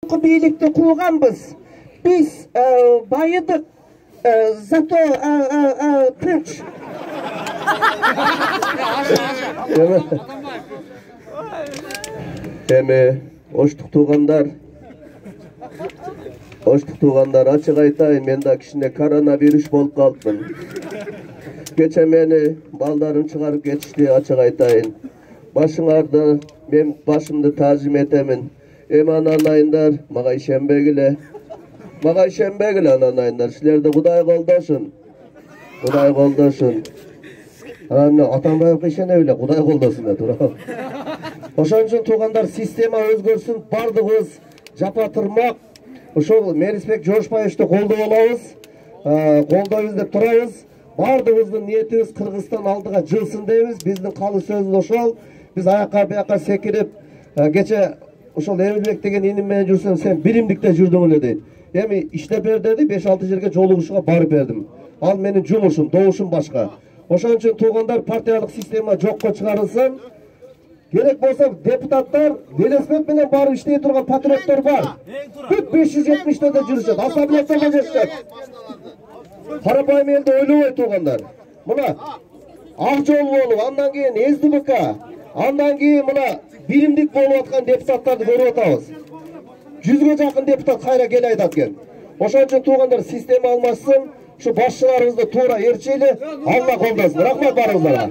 Бийликти кууганбыз. Биз байыдык, зато тынч. Эми оштук туугандар, ачык айтайын, мен да кичине коронавирус болуп калыпмын. Кече мени балдарым чыгарып кетишти, ачык айтайын. Башыңарды, мен башымды таазим этемин. Эми ананайындар, мага ишенбегиле. Ананайындар, силерди Кудай колдосун. Анан Атамбаевге ишенебиле, Кудай колдосун туурабы. Ошон үчүн туугандар, система өзгөрсүн, бардыгыбыз жапа тырмак. Ошол Мерисбек Жошбаевди колдоп деп турабыз. Бардыгыбыздын ниетибиз Кыргызстан алдыга жылсын дейбиз. Биздин калыс сөзүбүз ошол. Биз аяка бияка секирип, кече ошол Эмилбек деген иним менен жүрсөм, сен биримдикте жүрдүң эле дейт. Эми иштеп бер деди, 5-6 жерге жолугушууга барып бердим. Ал менин жумушум, добушум башка. Ошон үчүн туугандар, партиялык система жокко чыгарылсын. Керек болсо депутаттар велосипед менен барып иштей турган патриоттор бар. Бүт 570-те жүрүшөт, ассамблеяда жүрүшөт. Карапайым элди ойлобой туугандар. Мына ак жол болуп, андан кийин СДБК, андан кийин мына биримдик болуп аткан депутаттарды көрүп атабыз. 100ге жакын депутат кайра келе айтат экен. Ошон үчүн туугандар, система алмашсын, ушу башчыларыбызды туура ээрчели, Алла колдосын. Рахмат барыңыздарга.